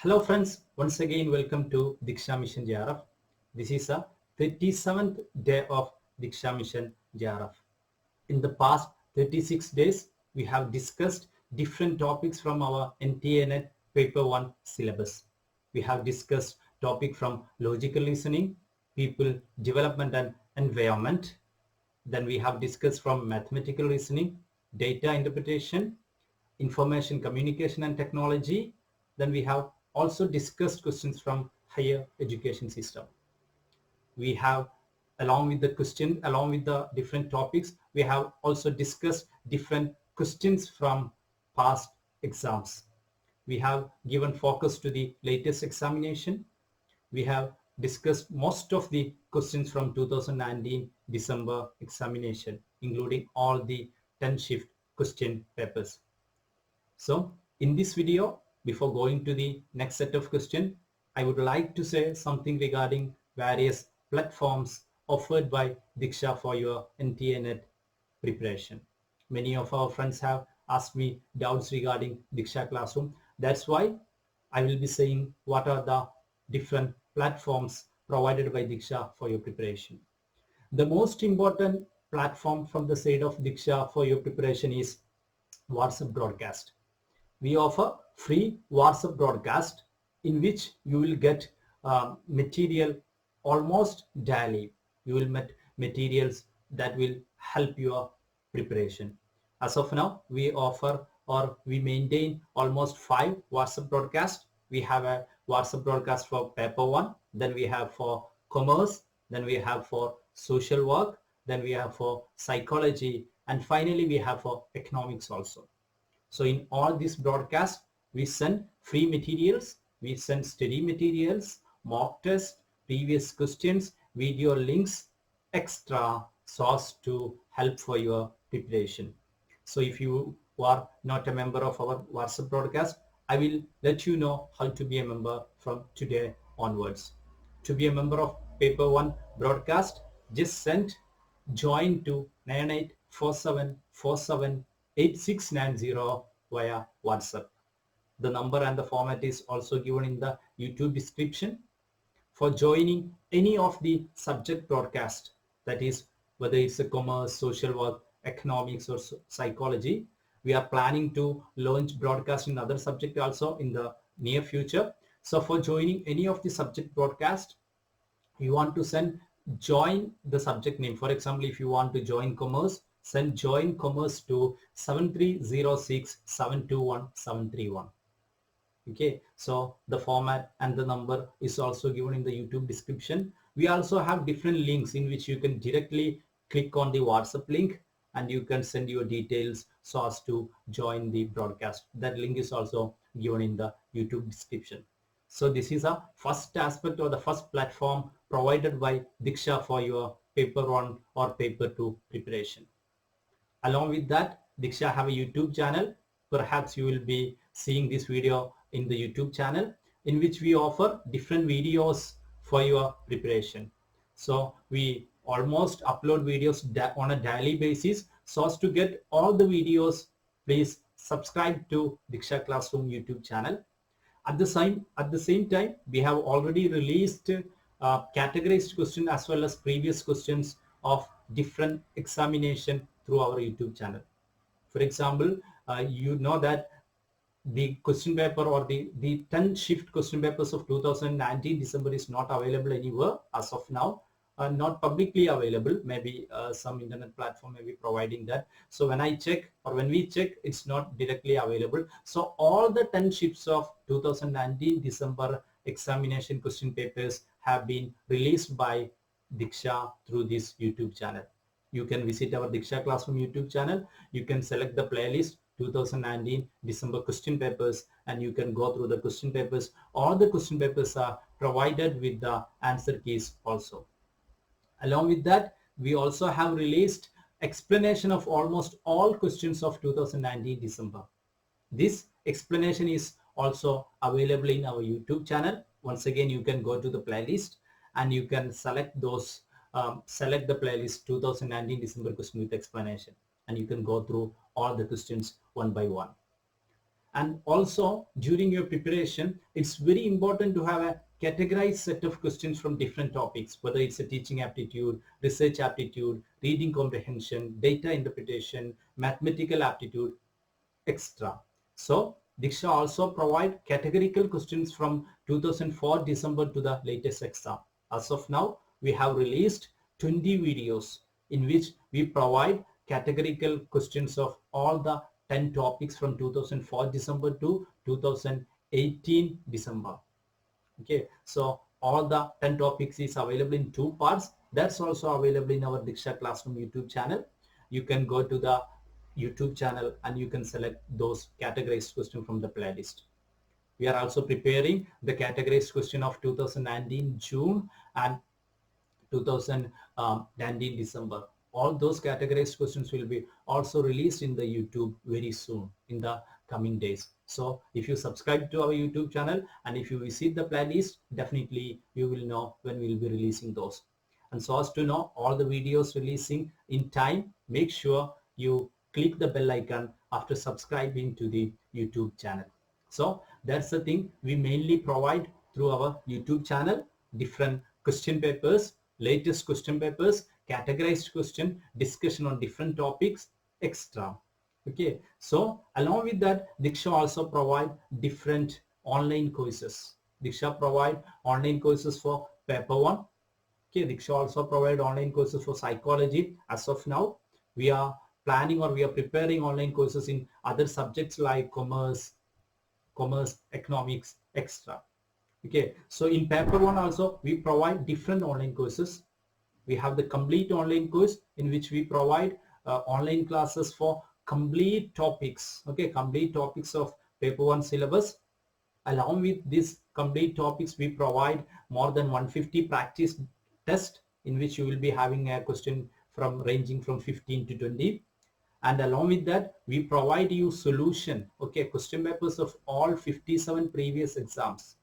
Hello friends, once again welcome to Diksha Mission JRF. This is a 37th day of Diksha Mission JRF. In the past 36 days, we have discussed different topics from our NTA-NET Paper 1 syllabus. We have discussed topic from logical reasoning, people, development and environment. Then we have discussed from mathematical reasoning, data interpretation, information communication and technology. Then we have also discussed questions from higher education system. We have, along with the different topics, we have also discussed different questions from past exams. We have given focus to the latest examination. We have discussed most of the questions from 2019 December examination, including all the 10 shift question papers. So in this video, before going to the next set of questions, I would like to say something regarding various platforms offered by Diksha for your NTA-NET preparation. Many of our friends have asked me doubts regarding Diksha Classroom. That's why I will be saying what are the different platforms provided by Diksha for your preparation. The most important platform from the side of Diksha for your preparation is WhatsApp broadcast. We offer free WhatsApp broadcast in which you will get material almost daily. You will get materials that will help your preparation. As of now, we offer or we maintain almost 5 WhatsApp broadcasts. We have a WhatsApp broadcast for paper 1, then we have for commerce, then we have for social work, then we have for psychology, and finally we have for economics also. So in all these broadcasts, we send free materials, we send study materials, mock tests, previous questions, video links, extra source to help for your preparation. So if you are not a member of our WhatsApp broadcast, I will let you know how to be a member from today onwards. To be a member of Paper 1 broadcast, just send join to 9847478690 via WhatsApp. The number and the format is also given in the YouTube description. For joining any of the subject broadcast, that is whether it's a commerce, social work, economics or psychology, we are planning to launch broadcast in other subject also in the near future. So for joining any of the subject broadcast, you want to send join the subject name. For example, if you want to join commerce, send join commerce to 7306721731. Okay, so the format and the number is also given in the YouTube description. We also have different links in which you can directly click on the WhatsApp link and you can send your details so as to join the broadcast. That link is also given in the YouTube description. So this is a first aspect or the first platform provided by Diksha for your paper 1 or paper 2 preparation. Along with that, Diksha have a YouTube channel. Perhaps you will be seeing this video in the YouTube channel in which we offer different videos for your preparation. So we almost upload videos on a daily basis. So as to get all the videos, please subscribe to Diksha Classroom YouTube channel. At the same time, we have already released categorized question as well as previous questions of different examination through our YouTube channel. For example, you know that the question paper or the 10 shift question papers of 2019 December is not available anywhere as of now. Not publicly available. Maybe some internet platform may be providing that. So when I check or when we check, it's not directly available. So all the 10 shifts of 2019 December examination question papers have been released by Diksha through this YouTube channel. You can visit our Diksha Classroom YouTube channel. You can select the playlist 2019 December question papers and you can go through the question papers. All the question papers are provided with the answer keys also. Along with that, we also have released explanation of almost all questions of 2019 December. This explanation is also available in our YouTube channel. Once again, you can go to the playlist and you can select those, select the playlist 2019 December question with explanation and you can go through all the questions one by one. And also during your preparation, it's very important to have a categorized set of questions from different topics, whether it's a teaching aptitude, research aptitude, reading comprehension, data interpretation, mathematical aptitude, extra. So Diksha also provide categorical questions from 2004 December to the latest exam. As of now, we have released 20 videos in which we provide categorical questions of all the 10 topics from 2004 December to 2018 December. Okay, so all the 10 topics is available in 2 parts. That's also available in our Diksha Classroom YouTube channel. You can go to the YouTube channel and you can select those categorized questions from the playlist. We are also preparing the categorized question of 2019 June and 2019 December. All those categorized questions will be also released in the YouTube very soon in the coming days. So if you subscribe to our YouTube channel and if you visit the playlist, definitely you will know when we will be releasing those. And so as to know all the videos releasing in time, make sure you click the bell icon after subscribing to the YouTube channel. So that's the thing we mainly provide through our YouTube channel, different question papers, latest question papers, categorized question, discussion on different topics, extra. Okay, so along with that, Diksha also provide different online courses. Diksha provide online courses for paper 1. Okay, Diksha also provide online courses for psychology. As of now, we are planning or we are preparing online courses in other subjects like commerce, economics, extra. Okay, so in paper 1 also we provide different online courses. We have the complete online course in which we provide online classes for complete topics. Okay, complete topics of paper 1 syllabus. Along with these complete topics, we provide more than 150 practice tests in which you will be having a question from ranging from 15 to 20. And along with that, we provide you solution, okay, question papers of all 57 previous exams.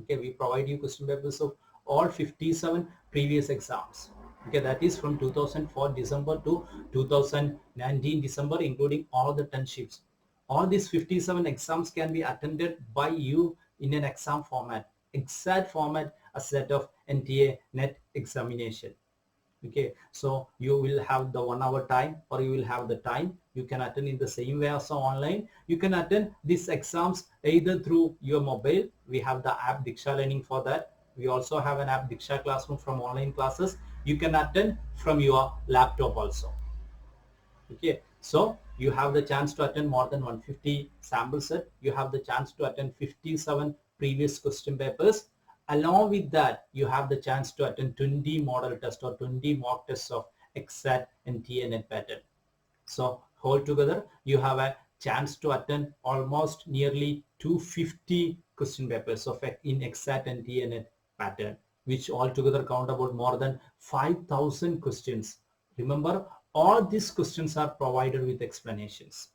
Okay, we provide you question papers of all 57 previous exams. Okay, that is from 2004 December to 2019 December, including all the 10 shifts. All these 57 exams can be attended by you in an exam format, exact format, a set of NTA net examination. Okay, so you will have the 1 hour time or you will have the time. You can attend in the same way as online. You can attend these exams either through your mobile. We have the app Diksha Learning for that. We also have an app Diksha Classroom from online classes. You can attend from your laptop also. Okay, so you have the chance to attend more than 150 sample set. You have the chance to attend 57 previous question papers. Along with that, you have the chance to attend 20 model tests or 20 mock tests of exact NTA net pattern. So altogether, you have a chance to attend almost nearly 250 question papers of in exact NTA net pattern, which altogether count about more than 5,000 questions. Remember, all these questions are provided with explanations.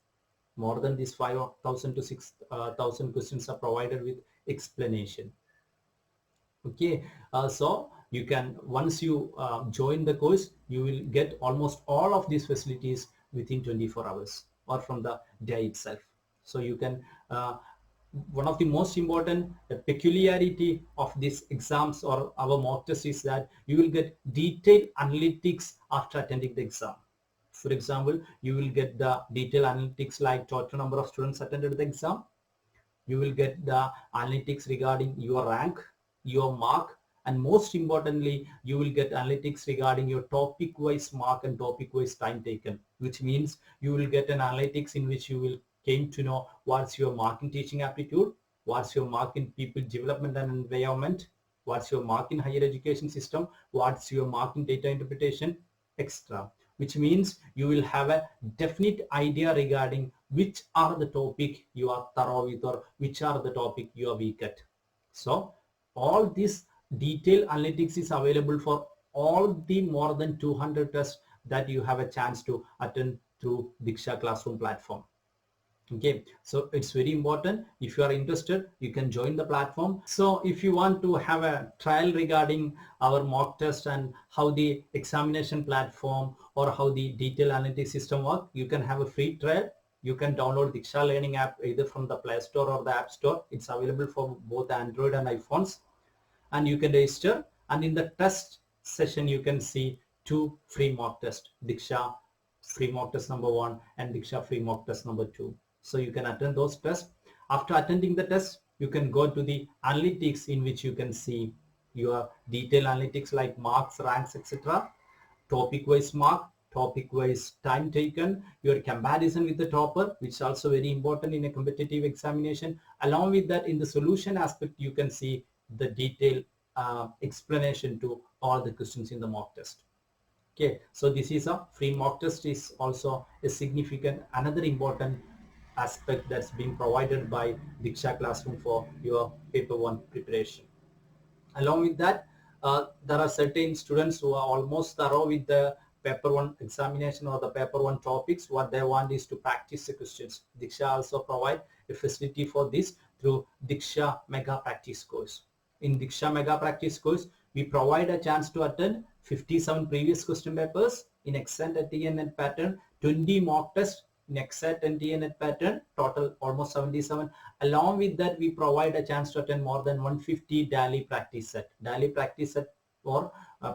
More than these 5,000 to 6,000 questions are provided with explanation. Okay, so you can, once you join the course, you will get almost all of these facilities within 24 hours or from the day itself. So you can, one of the most important peculiarity of these exams or our mock test is that you will get detailed analytics after attending the exam. For example, you will get the detailed analytics like total number of students attended the exam. You will get the analytics regarding your rank, your mark, and most importantly, you will get analytics regarding your topic wise mark and topic wise time taken, which means you will get an analytics in which you will came to know what's your mark in teaching aptitude, what's your mark in people development and environment, what's your mark in higher education system, what's your mark in data interpretation, extra, which means you will have a definite idea regarding which are the topic you are thorough with or which are the topic you are weak at. So all this detailed analytics is available for all the more than 200 tests that you have a chance to attend through Diksha Classroom platform. Okay, so it's very important. If you are interested, you can join the platform. So if you want to have a trial regarding our mock test and how the examination platform or how the detailed analytics system work, you can have a free trial. you can download Diksha Learning app either from the Play Store or the App Store. It's available for both Android and iPhones, and you can register. And in the test session, you can see 2 free mock tests, Diksha free mock test number 1 and Diksha free mock test number 2. So you can attend those tests. After attending the test, you can go to the analytics, in which you can see your detailed analytics like marks, ranks, etc. Topic wise mark, topic wise time taken, your comparison with the topper, which is also very important in a competitive examination. Along with that, in the solution aspect, you can see the detailed explanation to all the questions in the mock test. Okay, so this is a free mock test, is also a significant, another important aspect that's being provided by Diksha Classroom for your paper 1 preparation. Along with that, there are certain students who are almost thorough with the paper 1 examination or the paper 1 topics. What they want is to practice the questions. Diksha also provide a facility for this through Diksha Mega Practice course. In Diksha Mega Practice course, we provide a chance to attend 57 previous question papers in EXAT and TNET pattern, 20 mock tests in EXAT and TNET pattern, total almost 77. Along with that, we provide a chance to attend more than 150 daily practice set. Daily practice set or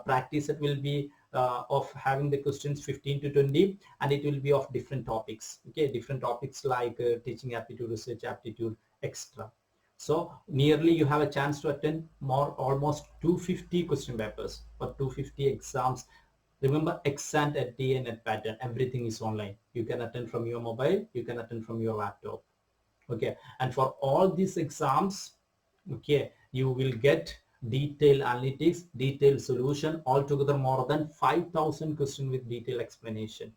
practice set will be of having the questions 15 to 20, and it will be of different topics. Okay, different topics like teaching aptitude, research aptitude, extra. So nearly you have a chance to attend almost 250 question papers or 250 exams. Remember, EXAT and TNET pattern, everything is online. You can attend from your mobile, you can attend from your laptop. Okay, and for all these exams, okay, you will get detailed analytics, detailed solution, altogether more than 5,000 questions with detailed explanation.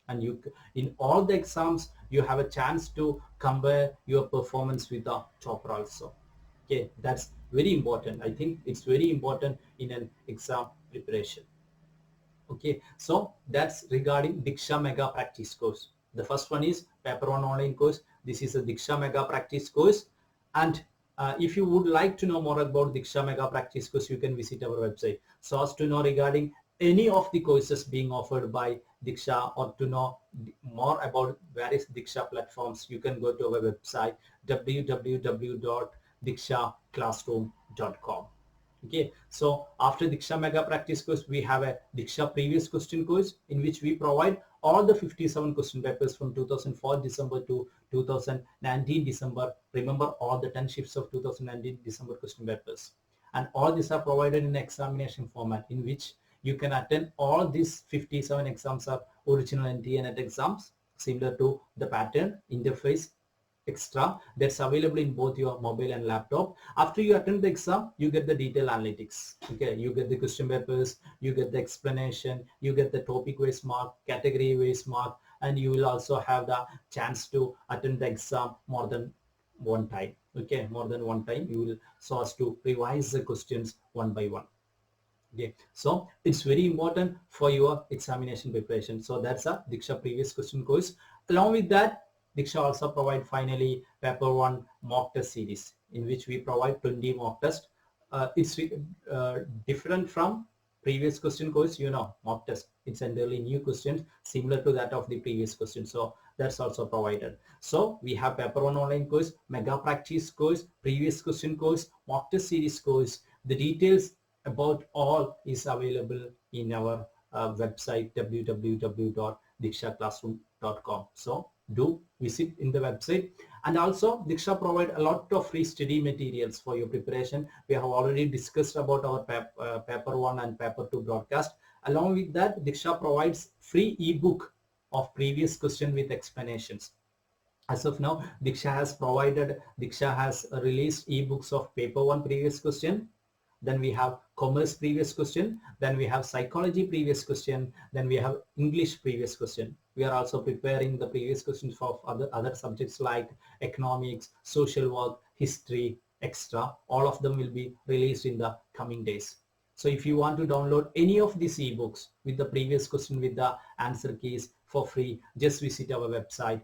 And you, in all the exams, you have a chance to compare your performance with the topper also. Okay, that's very important. I think it's very important in an exam preparation. Okay, so that's regarding Diksha Mega Practice course. The first one is paper 1 online course. This is a Diksha Mega Practice course. And if you would like to know more about Diksha Mega Practice course, you can visit our website. So as to know regarding any of the courses being offered by Diksha, or to know more about various Diksha platforms, you can go to our website www.dikshaclassroom.com. Okay, so after Diksha Mega Practice course, we have a Diksha Previous Question course, in which we provide all the 57 question papers from 2004 December to 2019 December. Remember, all the 10 shifts of 2019 December question papers. And all these are provided in examination format, in which you can attend all these 57 exams are original and TNET exams, similar to the pattern, interface, extra, that's available in both your mobile and laptop. After you attend the exam, you get the detailed analytics. Okay, you get the question papers, you get the explanation, you get the topic wise mark, category wise mark, and you will also have the chance to attend the exam more than one time. Okay, more than one time you will, so as to revise the questions one by one. Okay, so it's very important for your examination preparation. So that's a Diksha Previous Question course. Along with that, Diksha also provide finally paper 1 mock test series, in which we provide 20 mock tests. It's different from previous question course, mock test. It's entirely new questions similar to that of the previous question. So that's also provided. So we have paper 1 online course, Mega Practice course, previous question course, mock test series course. The details about all is available in our website www.dikshaclassroom.com. So do visit in the website. And also Diksha provide a lot of free study materials for your preparation. We have already discussed about our paper 1 and paper 2 broadcast. Along with that, Diksha provides free ebook of previous question with explanations. As of now, Diksha has released ebooks of paper 1 previous question. Then we have commerce previous question, then we have psychology previous question, then we have English previous question. We are also preparing the previous questions for other subjects like economics, social work, history, extra. All of them will be released in the coming days. So if you want to download any of these ebooks with the previous question with the answer keys for free, just visit our website.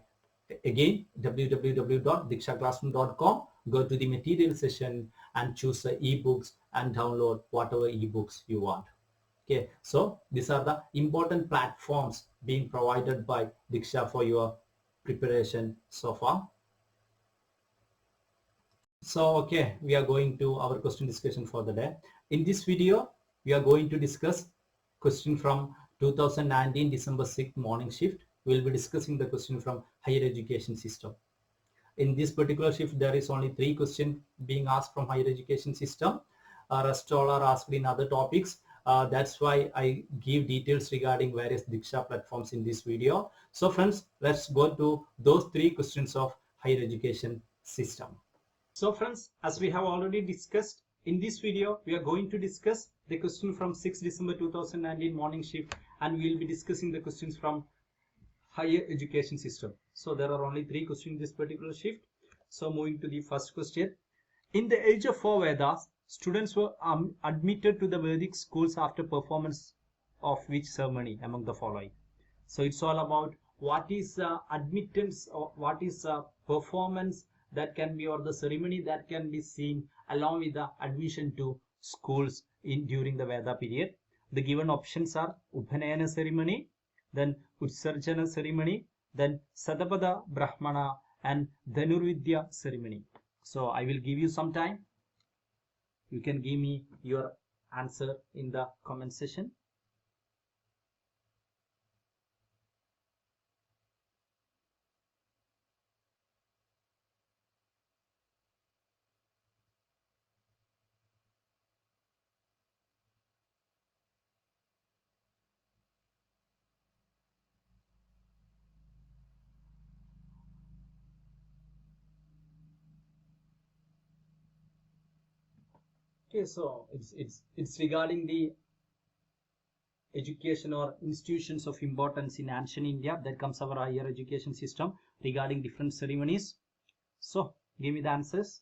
Again, www.dikshaclassroom.com. Go to the material session and choose the ebooks and download whatever ebooks you want. Okay, so these are the important platforms being provided by Diksha for your preparation so far? So, okay, we are going to our question discussion for the day. In this video, we are going to discuss question from 2019 December 6th morning shift. We will be discussing the question from higher education system. In this particular shift, there is only 3 questions being asked from higher education system. Rest all are asked in other topics. That's why I give details regarding various Diksha platforms in this video. So friends, let's go to those 3 questions of higher education system. So friends, as we have already discussed, in this video, we are going to discuss the question from 6 December 2019 morning shift, and we will be discussing the questions from higher education system. So there are only 3 questions in this particular shift. So moving to the first question. In the age of 4 Vedas, students were admitted to the Vedic schools after performance of which ceremony among the following? So it's all about what is admittance, or what is performance that can be, or the ceremony that can be seen along with the admission to schools in during the Veda period. The given options are Upanayana ceremony, then Utsarjana ceremony, then Sadapada Brahmana, and Dhanurvidya ceremony. So I will give you some time. You can give me your answer in the comment section. Okay, so it's regarding the education or institutions of importance in ancient India. That comes our higher education system regarding different ceremonies. So give me the answers.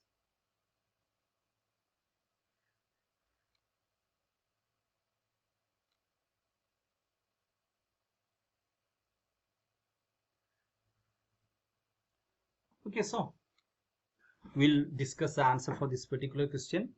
Okay, so we'll discuss the answer for this particular question.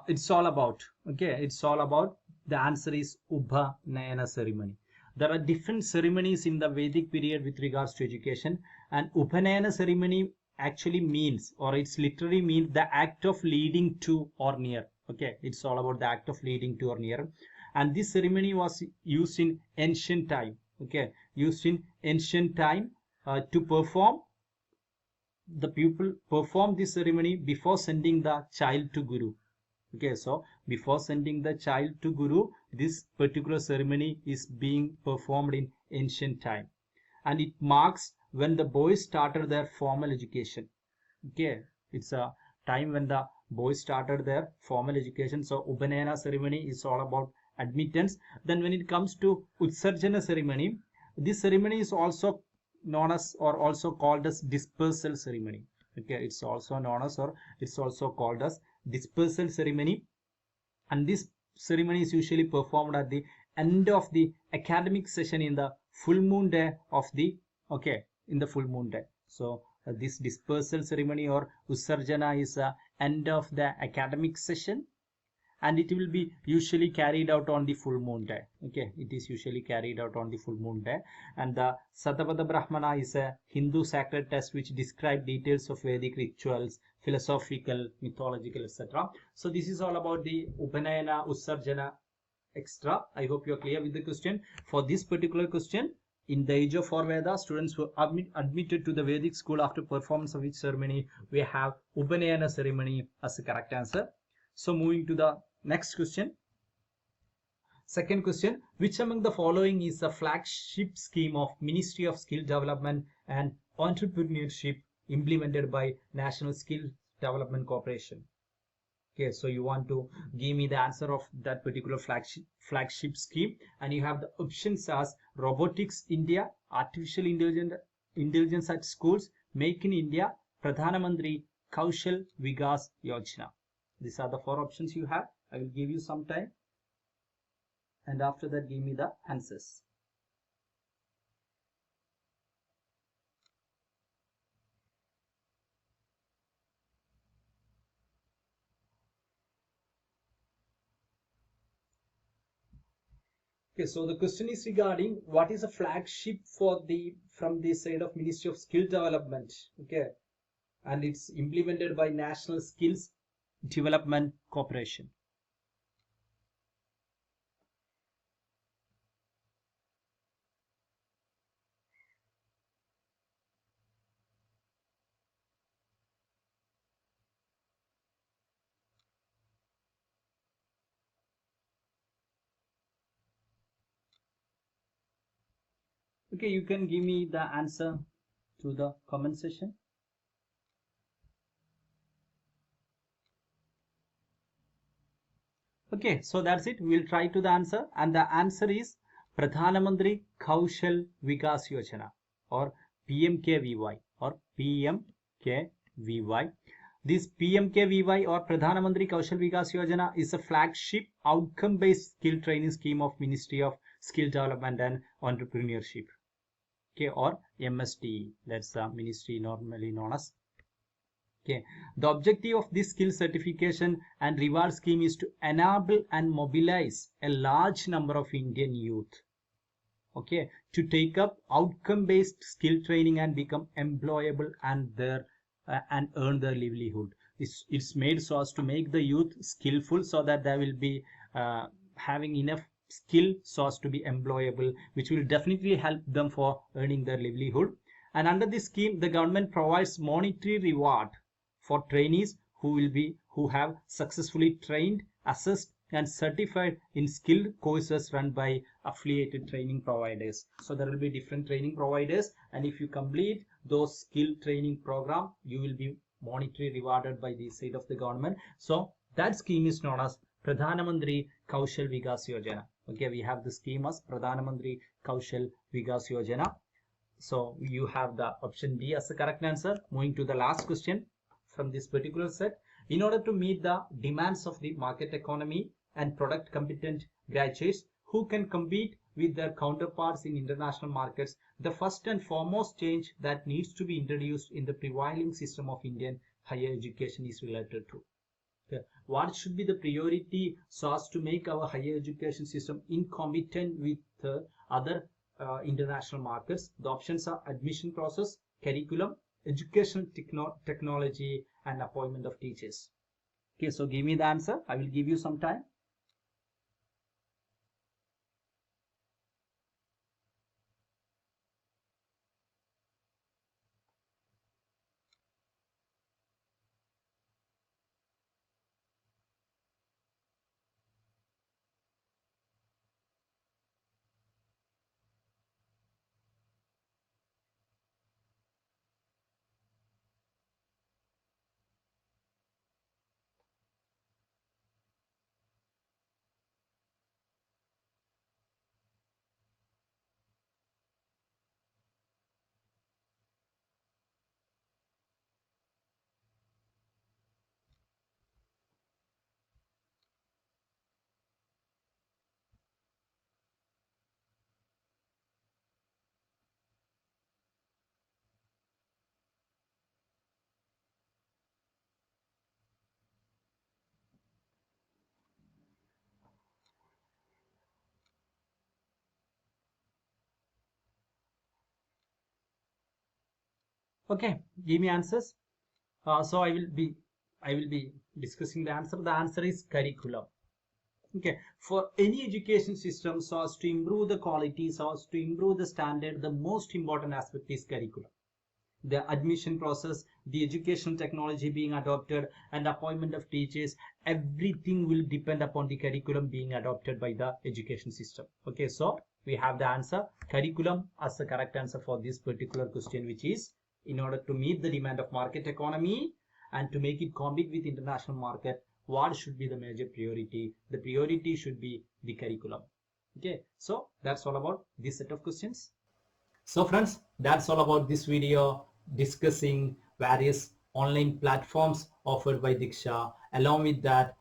It's all about, okay, it's all about, the answer is Upanayana ceremony. There are different ceremonies in the Vedic period with regards to education, and Upanayana ceremony actually means, or it's literally means, the act of leading to or near. Okay, it's all about the act of leading to or near. And this ceremony was used in ancient time. Okay, used in ancient time to perform, the people perform this ceremony before sending the child to Guru. Okay, so before sending the child to Guru, this particular ceremony is being performed in ancient time, and it marks when the boys started their formal education. Okay, it's a time when the boys started their formal education. So Upanayana ceremony is all about admittance. Then when it comes to Utsarjana ceremony, this ceremony is also known as, or also called as, dispersal ceremony. Okay, it's also known as, or it's also called as dispersal ceremony. And this ceremony is usually performed at the end of the academic session in the full moon day of the, okay, in the full moon day. So this dispersal ceremony or Usarjana is end of the academic session, and it will be usually carried out on the full moon day. Okay, it is usually carried out on the full moon day. And the Satapada Brahmana is a Hindu sacred text which describe details of Vedic rituals, philosophical, mythological, etc. So this is all about the Upanayana, Usarjana, extra. I hope you are clear with the question. For this particular question, in the age of 4 Veda, students were admitted to the Vedic school after performance of which ceremony, we have Upanayana ceremony as the correct answer. So moving to the next question. Second question, which among the following is the flagship scheme of Ministry of Skill Development and Entrepreneurship implemented by National Skill Development Corporation? Okay, so you want to give me the answer of that particular flagship scheme, and you have the options as Robotics India, Artificial Intelligence at Schools, Make in India, Pradhana Mantri Kaushal Vikas Yojana. These are the 4 options you have. I will give you some time, and after that give me the answers. Okay, so the question is regarding what is a flagship for the from the side of Ministry of Skill Development. Okay, and it's implemented by National Skills Development Corporation. Okay, you can give me the answer to the comment section. Okay, so that's it. We'll try to the answer, and the answer is Pradhan Mantri Kaushal Vikas Yojana, or PMKVY, or PMKVY. This PMKVY, or Pradhan Mantri Kaushal Vikas Yojana, is a flagship outcome-based skill training scheme of Ministry of Skill Development and Entrepreneurship. Okay, or MSDE. That's the ministry normally known as. Okay, the objective of this skill certification and reward scheme is to enable and mobilize a large number of Indian youth, okay, to take up outcome-based skill training and become employable and earn their livelihood. It's made so as to make the youth skillful, so that they will be having enough skill so as to be employable, which will definitely help them for earning their livelihood. And under this scheme, the government provides monetary reward for trainees who have successfully trained, assessed, and certified in skilled courses run by affiliated training providers. So there will be different training providers, and if you complete those skill training program, you will be monetarily rewarded by the side of the government. So that scheme is known as Pradhan Mantri Kaushal Vikas Yojana. Okay, we have the scheme as Pradhan Mantri Kaushal Vikas Yojana. So you have the option B as the correct answer. Moving to the last question from this particular set. In order to meet the demands of the market economy and product competent graduates who can compete with their counterparts in international markets, the first and foremost change that needs to be introduced in the prevailing system of Indian higher education is related to what should be the priority so as to make our higher education system incompetent with other international markets. The options are admission process, curriculum, educational technology, and appointment of teachers. Okay, so give me the answer. I will give you some time. Okay, give me answers. So I will be discussing the answer. The answer is curriculum. Okay, for any education system, so as to improve the quality, so as to improve the standard, the most important aspect is curriculum. The admission process, the educational technology being adopted, and appointment of teachers, everything will depend upon the curriculum being adopted by the education system. Okay, so we have the answer curriculum as the correct answer for this particular question, which is in order to meet the demand of market economy and to make it compete with international market, what should be the major priority? The priority should be the curriculum. Okay, so that's all about this set of questions. So friends, that's all about this video discussing various online platforms offered by Diksha. Along with that,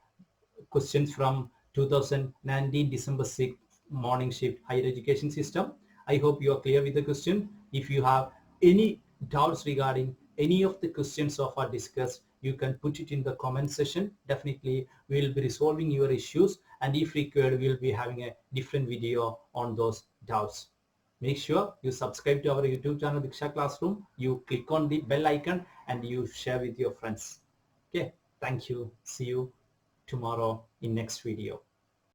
questions from 2019 December 6th morning shift higher education system. I hope you are clear with the question. If you have any doubts regarding any of the questions so far discussed, you can put it in the comment section. Definitely we will be resolving your issues, and if required we will be having a different video on those doubts. Make sure you subscribe to our YouTube channel Diksha Classroom, you click on the bell icon, and you share with your friends. Okay, thank you. See you tomorrow in next video.